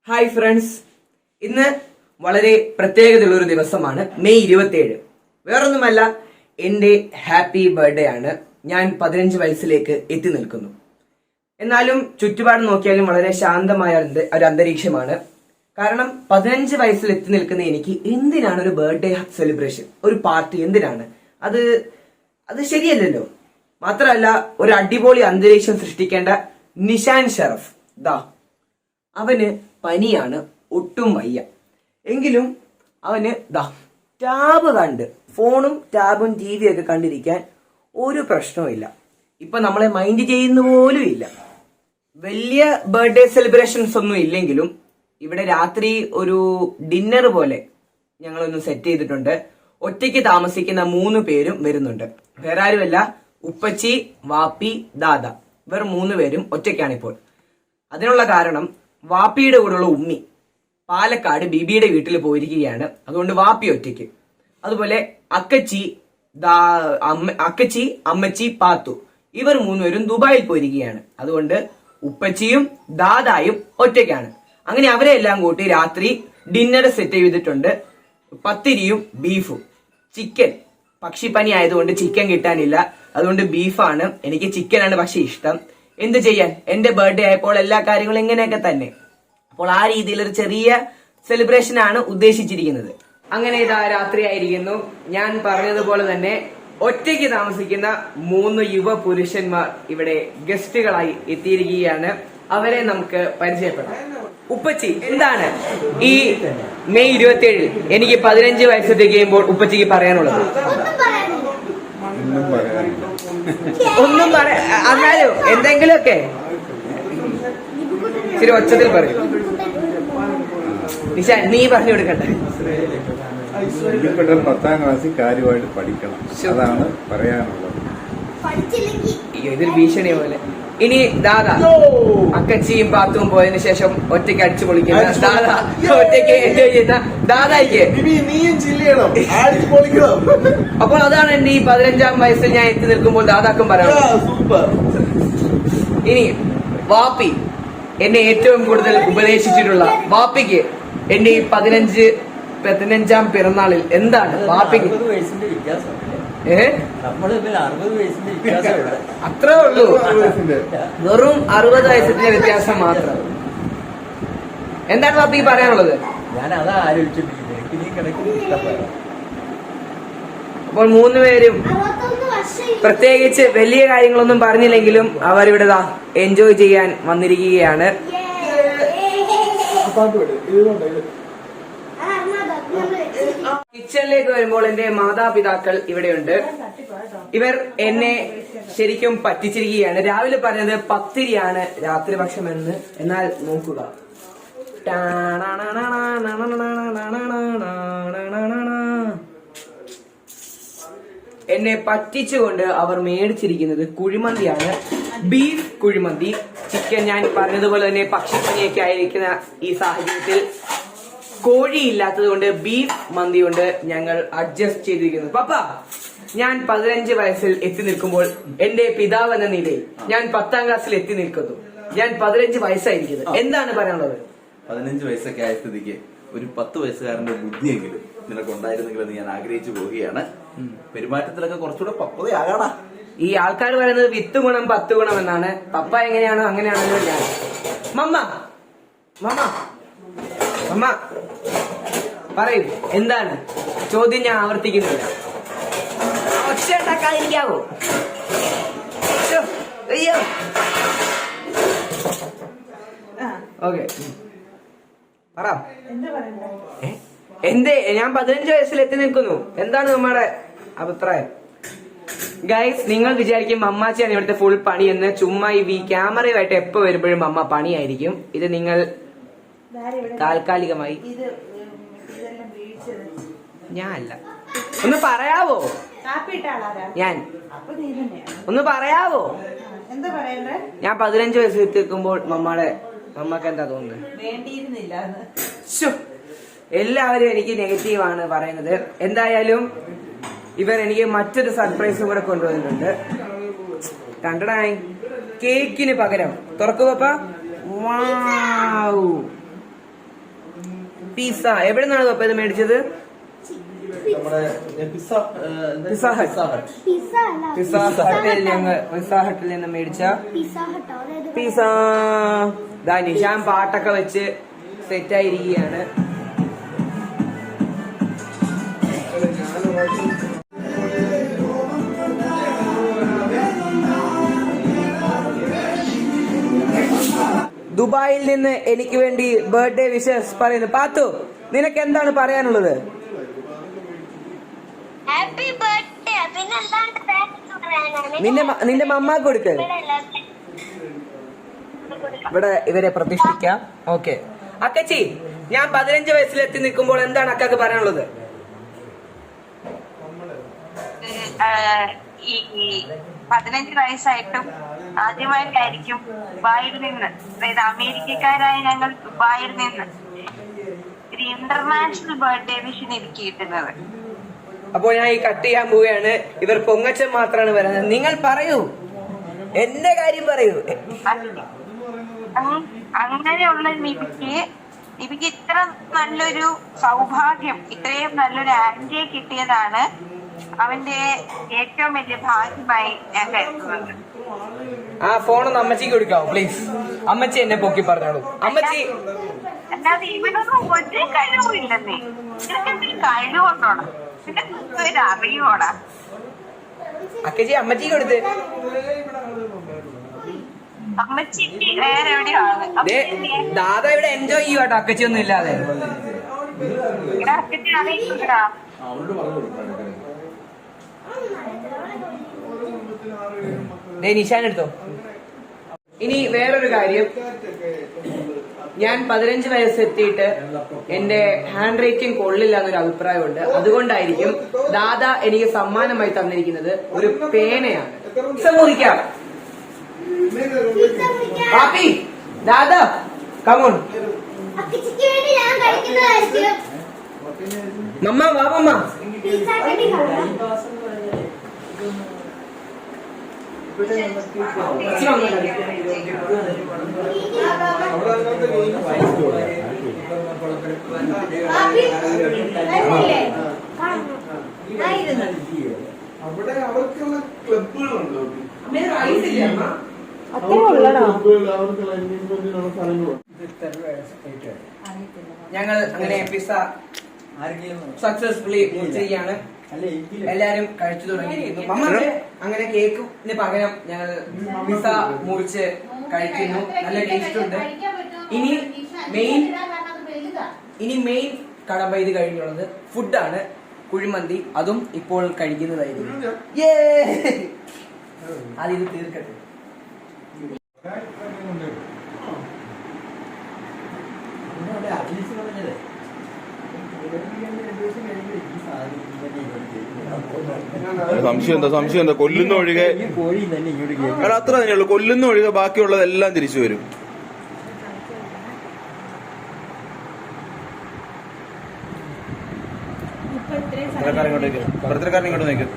Hi friends, ഇന്ന് വളരെ പ്രത്യേകതയുള്ള ഒരു ദിവസമാണ്. മെയ് 27. വേറൊന്നുമല്ല, എന്റെ ഹാപ്പി ബർത്ത്ഡേ ആണ്. ഞാൻ 15 വയസ്സിലേക്ക് എത്തി നിൽക്കുന്നു. എന്നാലും ചുറ്റുപാട് നോക്കിയാലും വളരെ ശാന്തമായ ഒരു അന്തരീക്ഷമാണ്. കാരണം 15 വയസ്സിൽ എത്തി നിൽക്കുന്ന എനിക്ക് എന്തിനാണ് ഒരു ബർത്ത്ഡേ സെലിബ്രേഷൻ, ഒരു പാർട്ടി? എന്തിനാണ് അത് ശരിയല്ലല്ലോ. മാത്രമല്ല, ഒരു അടിപൊളി അന്തരീക്ഷം സൃഷ്ടിക്കേണ്ട നിഷാൻ ഷറഫ് അവന് പനിയാണ്, ഒട്ടും വയ്യ. എങ്കിലും അവന് ടാബ് കണ്ട്, ഫോണും ടാബും ടിവിയും ഒക്കെ കണ്ടിരിക്കാൻ ഒരു പ്രശ്നവും. ഇപ്പൊ നമ്മളെ മൈൻഡ് ചെയ്യുന്ന പോലും ഇല്ല. വലിയ ബർത്ത്ഡേ സെലിബ്രേഷൻസ് ഒന്നും ഇല്ലെങ്കിലും ഇവിടെ രാത്രി ഒരു ഡിന്നർ പോലെ ഞങ്ങളൊന്ന് സെറ്റ് ചെയ്തിട്ടുണ്ട്. ഒറ്റയ്ക്ക് താമസിക്കുന്ന 3 പേരും വരുന്നുണ്ട്. വേറെ ആരുമല്ല, ഉപ്പച്ചി, വാപ്പി, ദാദ. ഇവർ 3 പേരും ഒറ്റയ്ക്കാണിപ്പോൾ. അതിനുള്ള കാരണം, വാപ്പിയുടെ കൂടെയുള്ള ഉമ്മി പാലക്കാട് ബിബിയുടെ വീട്ടിൽ പോയിരിക്കുകയാണ്. അതുകൊണ്ട് വാപ്പി ഒറ്റയ്ക്ക്. അതുപോലെ അക്കച്ചി, അമ്മച്ചി, പാത്തു, ഇവർ 3 പേരും ദുബായിൽ പോയിരിക്കുകയാണ്. അതുകൊണ്ട് ഉപ്പച്ചിയും ദാദായും ഒറ്റയ്ക്കാണ്. അങ്ങനെ അവരെ എല്ലാം കൂട്ടി രാത്രി ഡിന്നർ സെറ്റ് ചെയ്തിട്ടുണ്ട്. പത്തിരിയും ബീഫും. ചിക്കൻ, പക്ഷിപ്പനി ആയതുകൊണ്ട് ചിക്കൻ കിട്ടാനില്ല, അതുകൊണ്ട് ബീഫാണ്. എനിക്ക് ചിക്കനാണ് പക്ഷെ ഇഷ്ടം. എന്ത് ചെയ്യാൻ, എന്റെ ബർത്ത്ഡേ ആയപ്പോൾ എല്ലാ കാര്യങ്ങളും ഇങ്ങനെയൊക്കെ തന്നെ. അപ്പോൾ ആ രീതിയിൽ ഒരു ചെറിയ സെലിബ്രേഷൻ ആണ് ഉദ്ദേശിച്ചിരിക്കുന്നത്. അങ്ങനെ ഇതാ രാത്രി ആയിരിക്കുന്നു. ഞാൻ പറഞ്ഞതുപോലെ തന്നെ ഒറ്റയ്ക്ക് താമസിക്കുന്ന 3 യുവ പുരുഷന്മാർ ഇവിടെ ഗസ്റ്റുകളായി എത്തിയിരിക്കുകയാണ്. അവരെ നമുക്ക് പരിചയപ്പെടാം. ഉപ്പച്ചി, എന്താണ് ഈ മെയ് 27 എനിക്ക് 15 വയസ്സ് തികയുമ്പോൾ ഉപ്പച്ചിക്ക് പറയാനുള്ളത്? ഒന്നും എന്നാലും എന്തെങ്കിലുമൊക്കെ ഇച്ചിരി ഒച്ചത്തിൽ പറയും. നിഷാൻ, നീ പറഞ്ഞു കൊടുക്കട്ടെ. 10ാം ക്ലാസ്സിൽ കാര്യമായിട്ട് പഠിക്കണം, അതാണ് പറയാനുള്ളത്. ഇതൊരു ഭീഷണി പോലെ. ഇനി ദാദാ, അക്കച്ചിയും പാത്തും പോയതിനു ശേഷം ഒറ്റയ്ക്ക് അടിച്ചു പൊളിക്കുന്ന ദാദാ, ഒറ്റയ്ക്ക് എൻജോയ് ചെയ്യുന്ന ദാദായിക്ക്. അപ്പോൾ അതാണ് എന്റെ ഈ 15ാം വയസ്സിൽ ഞാൻ എത്തി നിൽക്കുമ്പോൾ ദാദാക്കും പറയാം. ഇനി വാപ്പി, എന്നെ ഏറ്റവും കൂടുതൽ ഉപദേശിച്ചിട്ടുള്ള വാപ്പിക്ക് എന്റെ ഈ 15ാം പിറന്നാളിൽ എന്താണ് വാപ്പിക്ക്? അത്രേ ഉള്ളൂ, വെറും 60 വയസ്സിന്റെ വ്യത്യാസം മാത്രം. എന്താണ് വാപ്പിക്ക് പറയാനുള്ളത്? അപ്പോൾ 3 പേരും പ്രത്യേകിച്ച് വലിയ കാര്യങ്ങളൊന്നും പറഞ്ഞില്ലെങ്കിലും അവരിവിടെ എൻജോയ് ചെയ്യാൻ വന്നിരിക്കുകയാണ്. കിച്ചണിലേക്ക് വരുമ്പോൾ എന്റെ മാതാപിതാക്കൾ ഇവിടെയുണ്ട്. ഇവർ എന്നെ ശരിക്കും പറ്റിച്ചിരിക്കുകയാണ്. രാവിലെ പറഞ്ഞത് പത്തിരിയാണ് രാത്രി ഭക്ഷണമെന്ന്. എന്നാൽ നോക്കുക, എന്നെ പറ്റിച്ചുകൊണ്ട് അവർ മേടിച്ചിരിക്കുന്നത് കുഴിമന്തിയാണ്. ബീഫ് കുഴിമന്തി. ചിക്കൻ ഞാൻ പറഞ്ഞതുപോലെ തന്നെ പക്ഷിപ്പനിയൊക്കെ ആയിരിക്കുന്ന ഈ സാഹചര്യത്തിൽ കോഴിയില്ലാത്തത് കൊണ്ട് ബീഫ് മന്തി കൊണ്ട് ഞങ്ങൾ അഡ്ജസ്റ്റ് ചെയ്തിരിക്കുന്നു. പപ്പ, ഞാൻ 15 വയസ്സിൽ എത്തി നിൽക്കുമ്പോൾ എന്റെ പിതാവ് എന്ന നിലയിൽ ഞാൻ 10ാം ക്ലാസ്സിൽ എത്തി നിൽക്കുന്നു. ഞാൻ 15 വയസ്സായിരിക്കുന്നത്. എന്താണ് പറയാനുള്ളത്? 15 വയസ്സൊക്കെ ആയ സ്ഥിതിക്ക് ഒരു 10 വയസ്സുകാരന്റെ ബുദ്ധിയെങ്കിലും നിനക്ക് ഉണ്ടായിരുന്നെങ്കിൽ ഞാൻ ആഗ്രഹിച്ചു പോവുകയാണ്. പെരുമാറ്റത്തിലൊക്കെ കുറച്ചുകൂടെ പക്വതയാകാണ. ഈ ആൾക്കാർ പറയുന്നത് 10 ഗുണം 10 ഗുണം എന്നാണ്. പപ്പ എങ്ങനെയാണോ അങ്ങനെയാണല്ലോ ഞാൻ. മമ്മ പറയൂ, എന്താണ് ചോദ്യം? ഞാൻ ആവർത്തിക്കുന്നില്ല. ഒച്ച ഉണ്ടാക്കാതിരിക്കാവോ? അയ്യോ, ഓക്കെ, പറ. എന്തേ ഞാൻ 15 വയസ്സിൽ എത്തി നിൽക്കുന്നു? എന്താണ് നമ്മുടെ അഭിപ്രായം? ഗൈസ്, നിങ്ങൾ വിചാരിക്കും അമ്മാച്ചിയാണ് ഇവിടുത്തെ ഫുൾ പണി എന്ന്. ചുമ്മാ ഈ ക്യാമറയുമായിട്ട് എപ്പോ വരുമ്പോഴും അമ്മ പണിയായിരിക്കും. ഇത് നിങ്ങൾ താൽക്കാലികമായി. ഞാനല്ല. ഒന്ന് പറയാവോ? ഞാൻ ഒന്ന് പറയാവോ? ഞാൻ 15 വയസ്സിൽ എത്തിക്കുമ്പോൾ മമ്മക്ക് എന്താ തോന്നുന്നത്? എല്ലാവരും എനിക്ക് നെഗറ്റീവാണ് പറയുന്നത്. എന്തായാലും ഇവർ എനിക്ക് മറ്റൊരു സർപ്രൈസും കൂടെ കൊണ്ടുവന്നിട്ടുണ്ട്. കേക്കിന് പകരം തുറക്കു പപ്പ. വാവ്, പിസ്സ എവിടെ നിന്നാണ് പപ്പ ഇത് മേടിച്ചത്? നമ്മുടെ പിസ്സ പിസ്സ ഹട്ട്. പിസ്സ ഹട്ടിൽ നിന്ന് മേടിച്ച പിസ്സ. നിഷാൻ പാട്ടൊക്കെ വെച്ച് സെറ്റ് ആയിരിക്കുകയാണ്. ദുബായിൽ നിന്ന് എനിക്ക് വേണ്ടി ബർത്ത്ഡേ വിഷസ് പറയുന്നു. പാത്തു, നിനക്ക് എന്താണ് പറയാനുള്ളത്? Happy birthday. നിന്റെ മമ്മാക്ക് കൊടുക്ക്. ഇവിടെ ഇവരെ പ്രതിഷ്ഠിക്കാം. ഓക്കെ അക്കച്ചി, ഞാൻ 15 വയസ്സിലെത്തി നിൽക്കുമ്പോൾ എന്താണ് അക്കാക്ക് പറയാനുള്ളത്? ഈ 15 വയസ്സായിട്ടും ആദ്യമായിട്ടായിരിക്കും ദുബായിൽ നിന്ന്, അതായത് അമേരിക്കക്കാരായ ഞങ്ങൾ ദുബായിൽ നിന്ന് ഒരു ഇന്റർനാഷണൽ ബർത്ത്ഡേ വിഷന് എനിക്ക് കിട്ടുന്നത്. അപ്പോൾ ഞാൻ ഈ കട്ട് ചെയ്യാൻ പോവുകയാണ്. ഇവർ പൊങ്ങച്ചൻ മാത്രമാണ് വരുന്നത്. നിങ്ങൾ പറയൂ, എന്റെ കാര്യം പറയൂ. അങ്ങനെയുള്ള നിബിക്ക് ഇത്ര നല്ലൊരു സൗഭാഗ്യം, ഇത്രയും നല്ലൊരു ആന്റിയെ കിട്ടിയതാണ് അവന്റെ ഏറ്റവും വലിയ ഭാഗ്യമായി ഞാൻ കരുതുന്നത്. ആ ഫോണൊന്ന് അമ്മച്ചിക്ക് കൊടുക്കാവോ പ്ലീസ്? അമ്മച്ചി എന്നെ പൊക്കി പറഞ്ഞോളൂ. അമ്മച്ചി അല്ലാതെ ഇവനൊന്നും ഒരു കഴിവും ഇല്ലെന്നേ. ഇതൊക്കെ കഴിവുകൊണ്ടോടാ, ഇതൊക്കെ അറിയോടാ. അക്കച്ചി അമ്മച്ചിക്ക് കൊടുത്ത്. അമ്മച്ചി വേറെ എവിടെയാണ് ദാദാ ഇവിടെ എൻജോയ് ചെയ്യുവാട്ടോ, അക്കച്ചി ഒന്നും ഇല്ലാതെ. അക്കച്ചി അറിയില്ലടാ. അവരോട് പറഞ്ഞു കൊടുക്കണം. നിഷാൻ എടുത്തോ. ഇനി വേറൊരു കാര്യം, ഞാൻ 15 വയസ്സെത്തിയിട്ട് എന്റെ ഹാൻഡ് റൈറ്റിംഗ് കൊള്ളില്ല എന്നൊരു അഭിപ്രായമുണ്ട്. അതുകൊണ്ടായിരിക്കും ദാദാ എനിക്ക് സമ്മാനമായി തന്നിരിക്കുന്നത് ഒരു പേനയാണ്. മുറിക്കാം. ഹാപ്പി ദാദാ, കമോൺ. മമ്മ വാ മമ്മ. അവിടെ അവർക്കുള്ള ക്ലബുകളുണ്ടോ? ഞങ്ങൾ അങ്ങനെ പിസ്സ സക്സസ്ഫുള്ളി ചെയ്യാണ്. എല്ലാരും കഴിച്ചു തുടങ്ങിയിരിക്കുന്നു. മമ്മ അങ്ങനെ കേക്കിന് പകരം ഞങ്ങൾ പിസ്സ മുറിച്ച് കഴിക്കുന്നു. നല്ല ടേസ്റ്റ് ഉണ്ട്. ഇനി മെയിൻ കടമ്പ ഇത് കഴിഞ്ഞുള്ളത് ഫുഡാണ്. കുഴിമന്തി, അതും ഇപ്പോൾ കഴിക്കുന്നതായിരിക്കും. അതിത് തീർക്കട്ടെ. സംശയം എന്താ കൊല്ലുന്ന ഒഴികെ അത്ര തന്നെയുള്ളൂ. കൊല്ലുന്ന ഒഴികെ ബാക്കിയുള്ളതെല്ലാം തിരിച്ചു വരും. ഇങ്ങോട്ടേക്ക് ഇങ്ങോട്ട് നിൽക്കും.